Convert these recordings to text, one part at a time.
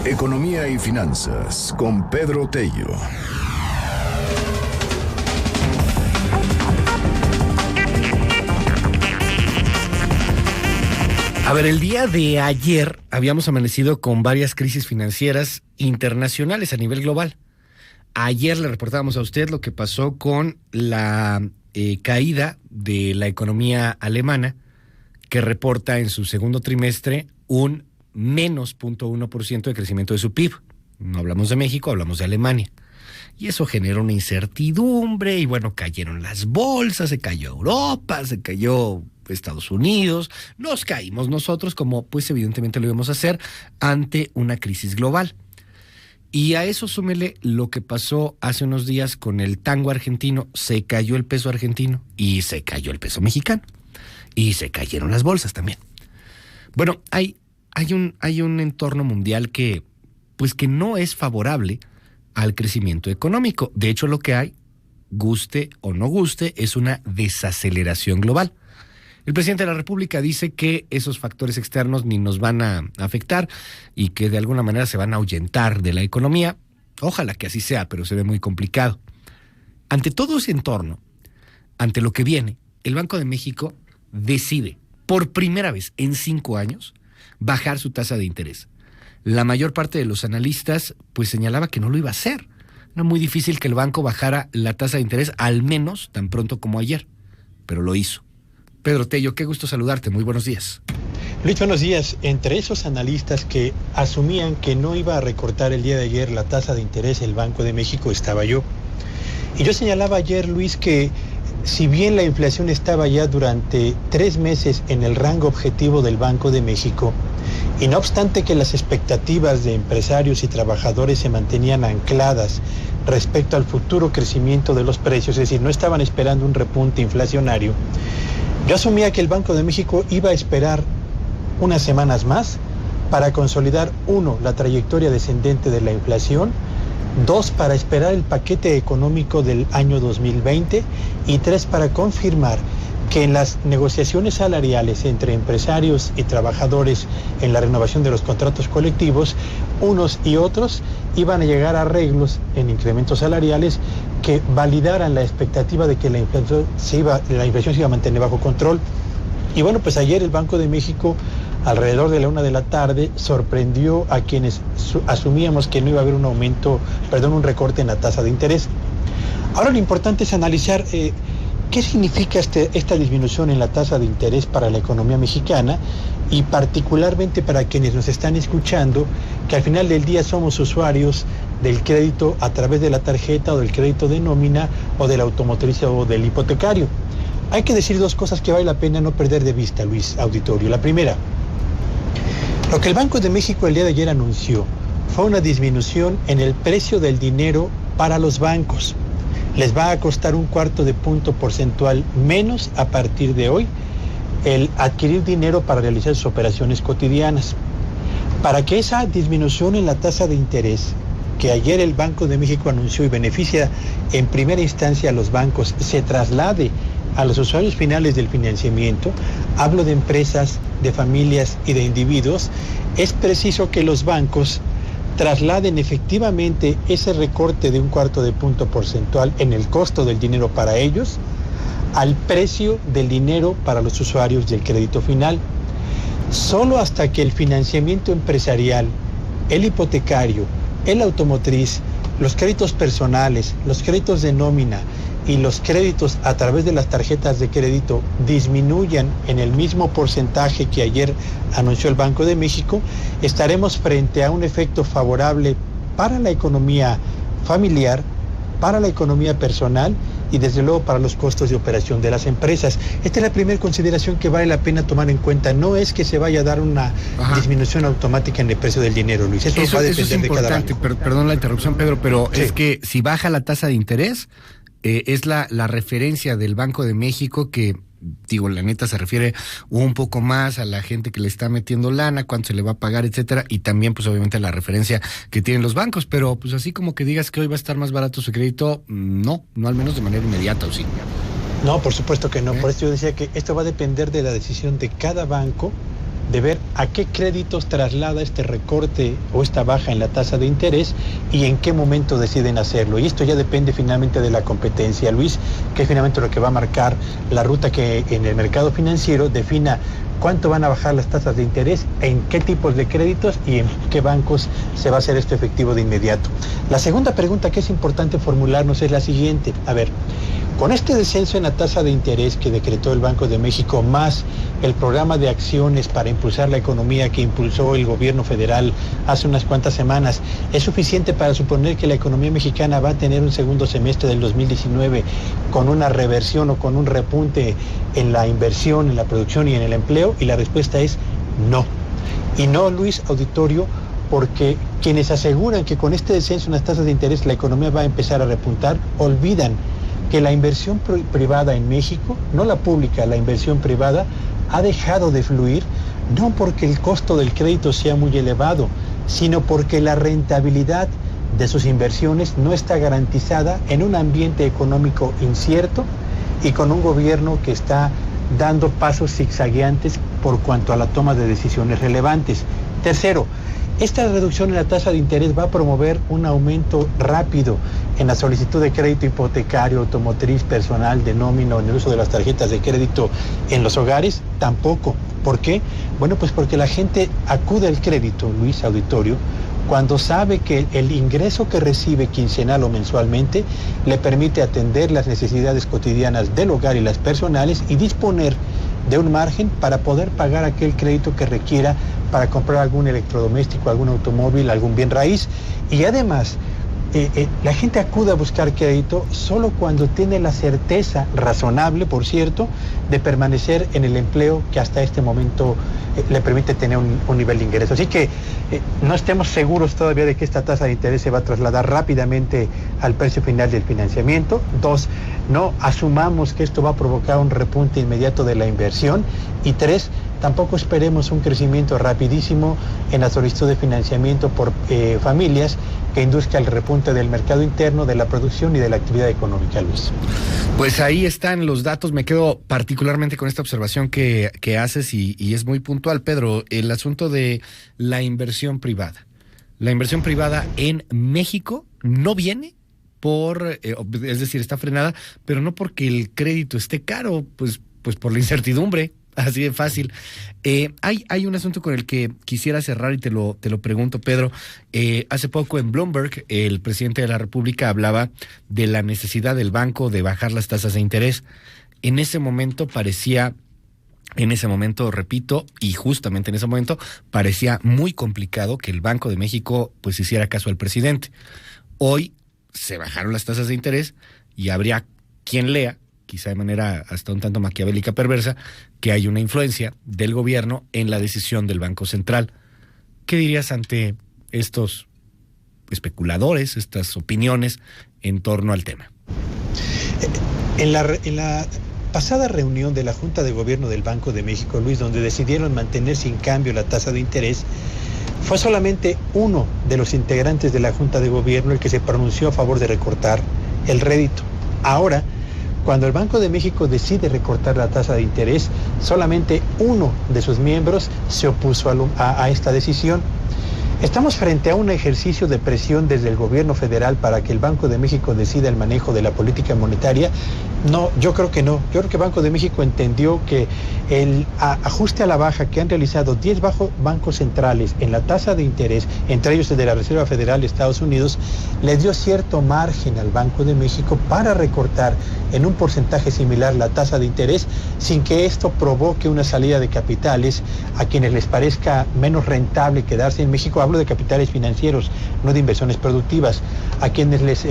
Economía y finanzas con Pedro Tello. A ver, el día de ayer habíamos amanecido con varias crisis financieras internacionales a nivel global. Ayer le reportábamos a usted lo que pasó con la caída de la economía alemana, que reporta en su segundo trimestre un menos 0.1% de crecimiento de su PIB. No hablamos de México, hablamos de Alemania. Y eso generó una incertidumbre y bueno, cayeron las bolsas, se cayó Europa, se cayó Estados Unidos, nos caímos nosotros como pues evidentemente lo íbamos a hacer ante una crisis global. Y a eso súmele lo que pasó hace unos días con el tango argentino, se cayó el peso argentino y se cayó el peso mexicano y se cayeron las bolsas también. Bueno, hay un entorno mundial que no es favorable al crecimiento económico. De hecho, lo que hay, guste o no guste, es una desaceleración global. El presidente de la República dice que esos factores externos ni nos van a afectar y que de alguna manera se van a ahuyentar de la economía. Ojalá que así sea, pero se ve muy complicado. Ante todo ese entorno, ante lo que viene, el Banco de México decide, por primera vez en 5 años, bajar su tasa de interés. La mayor parte de los analistas pues señalaba que no lo iba a hacer. Era muy difícil que el banco bajara la tasa de interés, al menos tan pronto como ayer, pero lo hizo. Pedro Tello, qué gusto saludarte, muy buenos días. Luis, buenos días. Entre esos analistas que asumían que no iba a recortar el día de ayer la tasa de interés el Banco de México estaba yo. Y yo señalaba ayer, Luis, que si bien la inflación estaba ya durante 3 meses en el rango objetivo del Banco de México, y no obstante que las expectativas de empresarios y trabajadores se mantenían ancladas respecto al futuro crecimiento de los precios, es decir, no estaban esperando un repunte inflacionario, yo asumía que el Banco de México iba a esperar unas semanas más para consolidar, 1, la trayectoria descendente de la inflación, 2, para esperar el paquete económico del año 2020 y 3, para confirmar que en las negociaciones salariales entre empresarios y trabajadores en la renovación de los contratos colectivos, unos y otros iban a llegar a arreglos en incrementos salariales que validaran la expectativa de que la inflación se iba a mantener bajo control. Y bueno, pues ayer el Banco de México, alrededor de la 1 de la tarde, sorprendió a quienes asumíamos que no iba a haber un recorte en la tasa de interés. Ahora lo importante es analizar qué significa esta disminución en la tasa de interés para la economía mexicana y particularmente para quienes nos están escuchando, que al final del día somos usuarios del crédito a través de la tarjeta o del crédito de nómina o del automotriz o del hipotecario. Hay que decir 2 cosas que vale la pena no perder de vista, Luis, auditorio. La primera, lo que el Banco de México el día de ayer anunció fue una disminución en el precio del dinero para los bancos. Les va a costar 1/4 punto porcentual menos a partir de hoy el adquirir dinero para realizar sus operaciones cotidianas. Para que esa disminución en la tasa de interés que ayer el Banco de México anunció y beneficia en primera instancia a los bancos se traslade a los usuarios finales del financiamiento, hablo de empresas, de familias y de individuos, es preciso que los bancos trasladen efectivamente ese recorte de 1/4 punto porcentual en el costo del dinero para ellos al precio del dinero para los usuarios del crédito final. Solo hasta que el financiamiento empresarial, el hipotecario, el automotriz, los créditos personales, los créditos de nómina y los créditos a través de las tarjetas de crédito disminuyan en el mismo porcentaje que ayer anunció el Banco de México, estaremos frente a un efecto favorable para la economía familiar, para la economía personal y desde luego para los costos de operación de las empresas. Esta es la primera consideración que vale la pena tomar en cuenta. No es que se vaya a dar una disminución automática en el precio del dinero, Luis. Eso va a depender de cada banco. Perdón la interrupción, Pedro, pero sí. Es que si baja la tasa de interés, es la referencia del Banco de México que, digo, la neta se refiere un poco más a la gente que le está metiendo lana, cuánto se le va a pagar, etcétera, y también pues obviamente la referencia que tienen los bancos, pero pues así como que digas que hoy va a estar más barato su crédito, no al menos de manera inmediata, ¿o sí? No, por supuesto que no, por eso yo decía que esto va a depender de la decisión de cada banco de ver a qué créditos traslada este recorte o esta baja en la tasa de interés y en qué momento deciden hacerlo. Y esto ya depende finalmente de la competencia, Luis, que es finalmente lo que va a marcar la ruta que en el mercado financiero defina cuánto van a bajar las tasas de interés, en qué tipos de créditos y en qué bancos se va a hacer esto efectivo de inmediato. La segunda pregunta que es importante formularnos es la siguiente. A ver, con este descenso en la tasa de interés que decretó el Banco de México, más el programa de acciones para impulsar la economía que impulsó el gobierno federal hace unas cuantas semanas, ¿es suficiente para suponer que la economía mexicana va a tener un segundo semestre del 2019 con una reversión o con un repunte en la inversión, en la producción y en el empleo? Y la respuesta es no. Y no, Luis, auditorio, porque quienes aseguran que con este descenso en las tasas de interés la economía va a empezar a repuntar, olvidan que la inversión privada en México, no la pública, la inversión privada, ha dejado de fluir, no porque el costo del crédito sea muy elevado, sino porque la rentabilidad de sus inversiones no está garantizada en un ambiente económico incierto y con un gobierno que está dando pasos zigzagueantes por cuanto a la toma de decisiones relevantes. Tercero, esta reducción en la tasa de interés va a promover un aumento rápido en la solicitud de crédito hipotecario, automotriz, personal, de nómina o en el uso de las tarjetas de crédito en los hogares. Tampoco. ¿Por qué? Bueno, pues porque la gente acude al crédito, Luis, auditorio, cuando sabe que el ingreso que recibe quincenal o mensualmente le permite atender las necesidades cotidianas del hogar y las personales y disponer de un margen para poder pagar aquel crédito que requiera para comprar algún electrodoméstico, algún automóvil, algún bien raíz. Y además, la gente acude a buscar crédito solo cuando tiene la certeza razonable, por cierto, de permanecer en el empleo que hasta este momento le permite tener un nivel de ingreso. Así que no estemos seguros todavía de que esta tasa de interés se va a trasladar rápidamente al precio final del financiamiento. Dos, no asumamos que esto va a provocar un repunte inmediato de la inversión. Y tres, tampoco esperemos un crecimiento rapidísimo en la solicitud de financiamiento por familias que induzca el repunte del mercado interno, de la producción y de la actividad económica, Luis. Pues ahí están los datos. Me quedo particularmente con esta observación que haces y es muy puntual, Pedro. El asunto de la inversión privada. La inversión privada en México no viene es decir, está frenada, pero no porque el crédito esté caro, pues por la incertidumbre. Así de fácil. Hay un asunto con el que quisiera cerrar y te lo pregunto, Pedro. Hace poco en Bloomberg, el presidente de la República hablaba de la necesidad del banco de bajar las tasas de interés. En ese momento, repito, y justamente en ese momento, parecía muy complicado que el Banco de México pues hiciera caso al presidente. Hoy se bajaron las tasas de interés y habría quien lea, quizá de manera hasta un tanto maquiavélica perversa, que hay una influencia del gobierno en la decisión del Banco Central. ¿Qué dirías ante estos especuladores, estas opiniones en torno al tema? En la pasada reunión de la Junta de Gobierno del Banco de México, Luis, donde decidieron mantener sin cambio la tasa de interés, fue solamente uno de los integrantes de la Junta de Gobierno el que se pronunció a favor de recortar el rédito. Ahora, cuando el Banco de México decide recortar la tasa de interés, solamente uno de sus miembros se opuso a esta decisión. ¿Estamos frente a un ejercicio de presión desde el gobierno federal para que el Banco de México decida el manejo de la política monetaria? No, yo creo que no. Yo creo que el Banco de México entendió que el ajuste a la baja que han realizado 10 bancos centrales en la tasa de interés, entre ellos el de la Reserva Federal de Estados Unidos, le dio cierto margen al Banco de México para recortar en un porcentaje similar la tasa de interés sin que esto provoque una salida de capitales a quienes les parezca menos rentable quedarse en México. Hablo de capitales financieros, no de inversiones productivas, a quienes les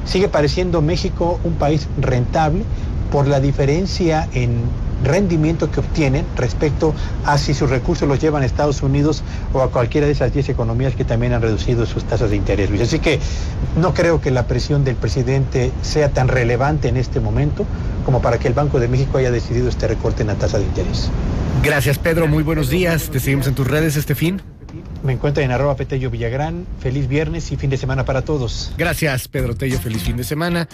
sigue pareciendo México un país rentable por la diferencia en rendimiento que obtienen respecto a si sus recursos los llevan a Estados Unidos o a cualquiera de esas 10 economías que también han reducido sus tasas de interés, Luis. Así que no creo que la presión del presidente sea tan relevante en este momento como para que el Banco de México haya decidido este recorte en la tasa de interés. Gracias, Pedro. Muy buenos días. Te seguimos en tus redes este fin. Me encuentran en @Petello Villagrán. Feliz viernes y fin de semana para todos. Gracias, Pedro Tello. Feliz fin de semana.